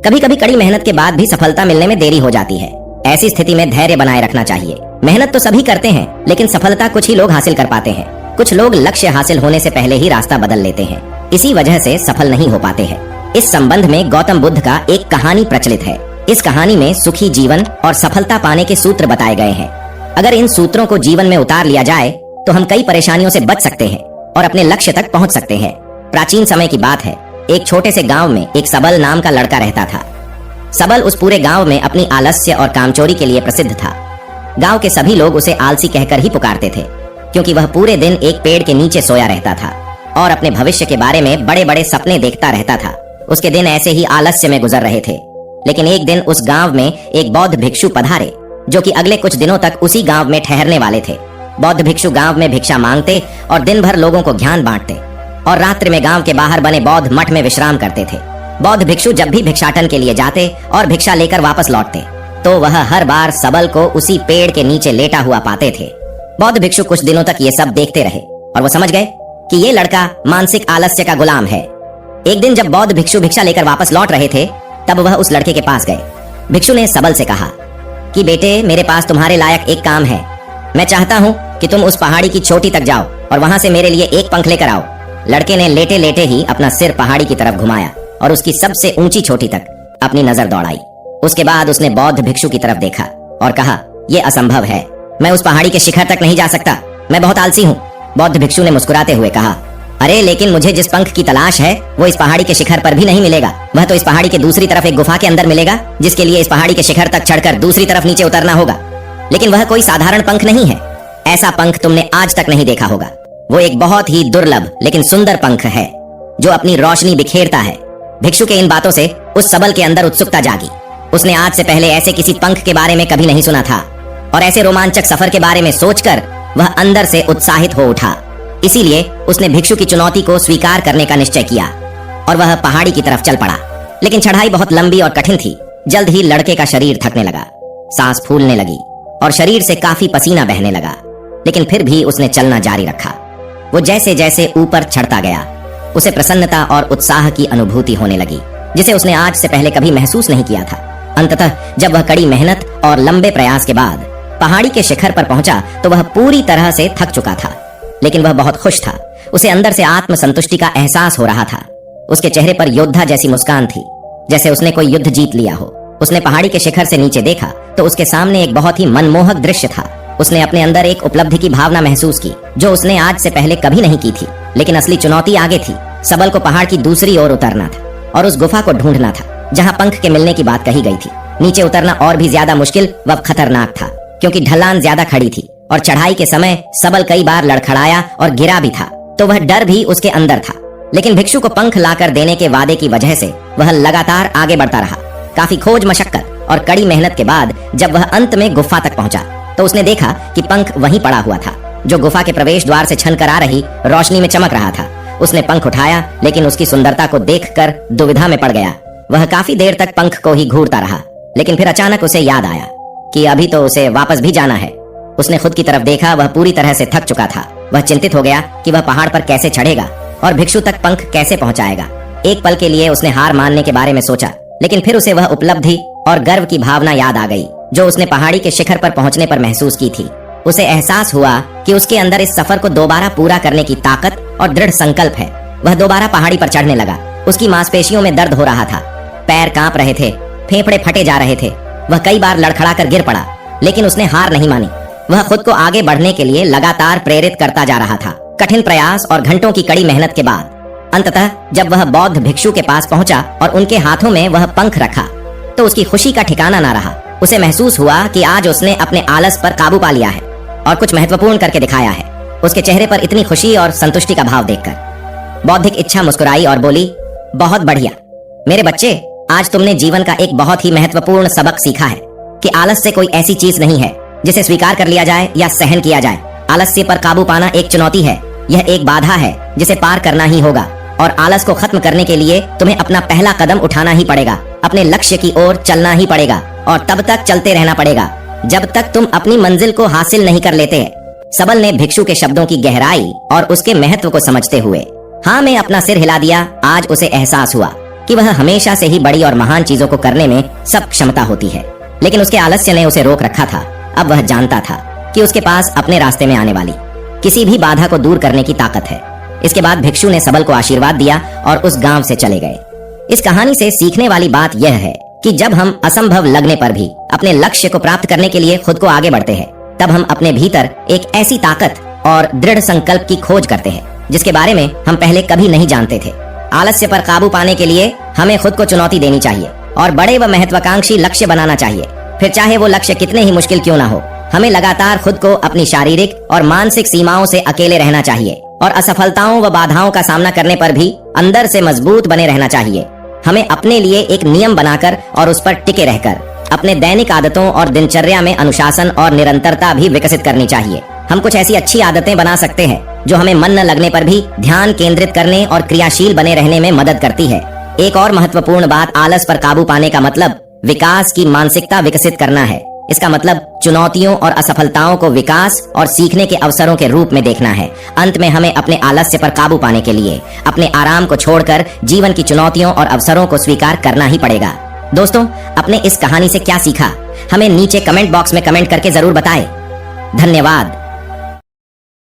कभी कभी कड़ी मेहनत के बाद भी सफलता मिलने में देरी हो जाती है। ऐसी स्थिति में धैर्य बनाए रखना चाहिए। मेहनत तो सभी करते हैं, लेकिन सफलता कुछ ही लोग हासिल कर पाते हैं। कुछ लोग लक्ष्य हासिल होने से पहले ही रास्ता बदल लेते हैं, इसी वजह से सफल नहीं हो पाते हैं। इस संबंध में गौतम बुद्ध का एक कहानी प्रचलित है। इस कहानी में सुखी जीवन और सफलता पाने के सूत्र बताए गए हैं। अगर इन सूत्रों को जीवन में उतार लिया जाए तो हम कई परेशानियों से बच सकते हैं और अपने लक्ष्य तक पहुंच सकते हैं। प्राचीन समय की बात है। एक छोटे से गांव में एक सबल नाम का लड़का रहता था। सबल उस पूरे गांव में अपनी आलस्य और कामचोरी के लिए प्रसिद्ध था। गांव के सभी लोग उसे आलसी कहकर ही पुकारते थे, क्योंकि वह पूरे दिन एक पेड़ के नीचे सोया रहता था और अपने भविष्य के बारे में बड़े बड़े सपने देखता रहता था। उसके दिन ऐसे ही आलस्य में गुजर रहे थे। लेकिन एक दिन उस गांव में एक बौद्ध भिक्षु पधारे, जो कि अगले कुछ दिनों तक उसी गांव में ठहरने वाले थे। बौद्ध भिक्षु गांव में भिक्षा मांगते और दिन भर लोगों को ज्ञान बांटते और रात्रि में गांव के बाहर बने बौद्ध मठ में विश्राम करते थे। बौद्ध भिक्षु जब भी भिक्षाटन के लिए जाते और भिक्षा लेकर वापस लौटते तो वह हर बार सबल को उसी पेड़ के नीचे लेटा हुआ पाते थे। बौद्ध भिक्षु कुछ दिनों तक ये सब देखते रहे और वो समझ गए कि ये लड़का मानसिक आलस्य का गुलाम है। एक दिन जब बौद्ध भिक्षु भिक्षा लेकर वापस लौट रहे थे, तब वह उस लड़के के पास गए। भिक्षु ने सबल से कहा कि बेटे, मेरे पास तुम्हारे लायक एक काम है। मैं चाहता हूँ कि तुम उस पहाड़ी की चोटी तक जाओ और वहां से मेरे लिए एक पंख लेकर आओ। लड़के ने लेटे लेटे ही अपना सिर पहाड़ी की तरफ घुमाया और उसकी सबसे ऊंची चोटी तक अपनी नजर दौड़ाई। उसके बाद उसने बौद्ध भिक्षु की तरफ देखा और कहा, यह असंभव है, मैं उस पहाड़ी के शिखर तक नहीं जा सकता, मैं बहुत आलसी हूँ। बौद्ध भिक्षु ने मुस्कुराते हुए कहा, अरे लेकिन मुझे जिस पंख की तलाश है वो इस पहाड़ी के शिखर पर भी नहीं मिलेगा। वह तो इस पहाड़ी के दूसरी तरफ एक गुफा के अंदर मिलेगा, जिसके लिए इस पहाड़ी के शिखर तक चढ़कर दूसरी तरफ नीचे उतरना होगा। लेकिन वह कोई साधारण पंख नहीं है। ऐसा पंख तुमने आज तक नहीं देखा होगा। वो एक बहुत ही दुर्लभ लेकिन सुंदर पंख है, जो अपनी रोशनी बिखेरता है। भिक्षु के इन बातों से उस सबल के अंदर उत्सुकता जागी। उसने आज से पहले ऐसे किसी पंख के बारे में कभी नहीं सुना था और ऐसे रोमांचक सफर के बारे में सोचकर वह अंदर से उत्साहित हो उठा। इसीलिए उसने भिक्षु की चुनौती को स्वीकार करने का निश्चय किया और वह पहाड़ी की तरफ चल पड़ा। लेकिन चढ़ाई बहुत लंबी और कठिन थी। जल्द ही लड़के का शरीर थकने लगा, सांस फूलने लगी और शरीर से काफी पसीना बहने लगा। लेकिन फिर भी उसने चलना जारी रखा। वो जैसे जैसे ऊपर चढ़ता गया, उसे प्रसन्नता और उत्साह की अनुभूति होने लगी, जिसे उसने आज से पहले कभी महसूस नहीं किया था। अंततः जब वह कड़ी मेहनत और लंबे प्रयास के बाद पहाड़ी के शिखर पर पहुंचा तो वह पूरी तरह से थक चुका था, लेकिन वह बहुत खुश था। उसे अंदर से आत्म संतुष्टि का एहसास हो रहा था। उसके चेहरे पर योद्धा जैसी मुस्कान थी, जैसे उसने कोई युद्ध जीत लिया हो। उसने पहाड़ी के शिखर से नीचे देखा तो उसके सामने एक बहुत ही मनमोहक दृश्य था। उसने अपने अंदर एक उपलब्धि की भावना महसूस की, जो उसने आज से पहले कभी नहीं की थी। लेकिन असली चुनौती आगे थी। सबल को पहाड़ की दूसरी ओर उतरना था और उस गुफा को ढूंढना था जहां पंख के मिलने की बात कही गई थी। नीचे उतरना और भी ज्यादा मुश्किल व खतरनाक था, क्योंकि ढलान ज्यादा खड़ी थी और चढ़ाई के समय सबल कई बार लड़खड़ाया और गिरा भी था, तो वह डर भी उसके अंदर था। लेकिन भिक्षु को पंख लाकर देने के वादे की वजह से वह लगातार आगे बढ़ता रहा। काफी खोज मशक्कत और कड़ी मेहनत के बाद जब वह अंत में गुफा तक पहुंचा तो उसने देखा कि पंख वहीं पड़ा हुआ था, जो गुफा के प्रवेश द्वार से छनकर आ रही रोशनी में चमक रहा था। उसने पंख उठाया, लेकिन उसकी सुंदरता को देखकर दुविधा में पड़ गया। वह काफी देर तक पंख को ही घूरता रहा, लेकिन फिर अचानक उसे याद आया कि अभी तो उसे वापस भी जाना है। उसने खुद की तरफ देखा, वह पूरी तरह से थक चुका था। वह चिंतित हो गया कि वह पहाड़ पर कैसे चढ़ेगा और भिक्षु तक पंख कैसे पहुंचाएगा। एक पल के लिए उसने हार मानने के बारे में सोचा, लेकिन फिर उसे वह उपलब्धि और गर्व की भावना याद आ गई जो उसने पहाड़ी के शिखर पर पहुंचने पर महसूस की थी। उसे एहसास हुआ कि उसके अंदर इस सफर को दोबारा पूरा करने की ताकत और दृढ़ संकल्प है। वह दोबारा पहाड़ी पर चढ़ने लगा। उसकी मांसपेशियों में दर्द हो रहा था, पैर कांप रहे थे, फेफड़े फटे जा रहे थे। वह कई बार लड़खड़ाकर गिर पड़ा, लेकिन उसने हार नहीं मानी। वह खुद को आगे बढ़ने के लिए लगातार प्रेरित करता जा रहा था। कठिन प्रयास और घंटों की कड़ी मेहनत के बाद अंततः जब वह बौद्ध भिक्षु के पास पहुंचा और उनके हाथों में वह पंख रखा तो उसकी खुशी का ठिकाना ना रहा। उसे महसूस हुआ कि आज उसने अपने आलस पर काबू पा लिया है और कुछ महत्वपूर्ण करके दिखाया है। उसके चेहरे पर इतनी खुशी और संतुष्टि का भाव देखकर बौद्धिक इच्छा मुस्कुराई और बोली, बहुत बढ़िया मेरे बच्चे, आज तुमने जीवन का एक बहुत ही महत्वपूर्ण सबक सीखा है कि आलस्य कोई ऐसी चीज नहीं है जिसे स्वीकार कर लिया जाए या सहन किया जाए। आलस्य पर काबू पाना एक चुनौती है, यह एक बाधा है जिसे पार करना ही होगा और आलस को खत्म करने के लिए तुम्हें अपना पहला कदम उठाना ही पड़ेगा। अपने लक्ष्य की ओर चलना ही पड़ेगा और तब तक चलते रहना पड़ेगा जब तक तुम अपनी मंजिल को हासिल नहीं कर लेते। सबल ने भिक्षु के शब्दों की गहराई और उसके महत्व को समझते हुए हाँ में अपना सिर हिला दिया। आज उसे एहसास हुआ कि वह हमेशा से ही बड़ी और महान चीजों को करने में सब क्षमता होती है, लेकिन उसके आलस्य ने उसे रोक रखा था। अब वह जानता था कि उसके पास अपने रास्ते में आने वाली किसी भी बाधा को दूर करने की ताकत है। इसके बाद भिक्षु ने सबल को आशीर्वाद दिया और उस गांव से चले गए। इस कहानी से सीखने वाली बात यह है कि जब हम असंभव लगने पर भी अपने लक्ष्य को प्राप्त करने के लिए खुद को आगे बढ़ते हैं, तब हम अपने भीतर एक ऐसी ताकत और दृढ़ संकल्प की खोज करते हैं जिसके बारे में हम पहले कभी नहीं जानते थे। आलस्य पर काबू पाने के लिए हमें खुद को चुनौती देनी चाहिए और बड़े व महत्वाकांक्षी लक्ष्य बनाना चाहिए। फिर चाहे वो लक्ष्य कितने ही मुश्किल क्यों ना हो, हमें लगातार खुद को अपनी शारीरिक और मानसिक सीमाओं से अकेले रहना चाहिए और असफलताओं व बाधाओं का सामना करने पर भी अंदर से मजबूत बने रहना चाहिए। हमें अपने लिए एक नियम बनाकर और उस पर टिके रहकर अपने दैनिक आदतों और दिनचर्या में अनुशासन और निरंतरता भी विकसित करनी चाहिए। हम कुछ ऐसी अच्छी आदतें बना सकते हैं जो हमें मन न लगने पर भी ध्यान केंद्रित करने और क्रियाशील बने रहने में मदद करती है। एक और महत्वपूर्ण बात, आलस पर काबू पाने का मतलब विकास की मानसिकता विकसित करना है। इसका मतलब चुनौतियों और असफलताओं को विकास और सीखने के अवसरों के रूप में देखना है। अंत में हमें अपने आलस्य पर काबू पाने के लिए अपने आराम को छोड़कर जीवन की चुनौतियों और अवसरों को स्वीकार करना ही पड़ेगा। दोस्तों, अपने इस कहानी से क्या सीखा, हमें नीचे कमेंट बॉक्स में कमेंट करके जरूर बताएं। धन्यवाद।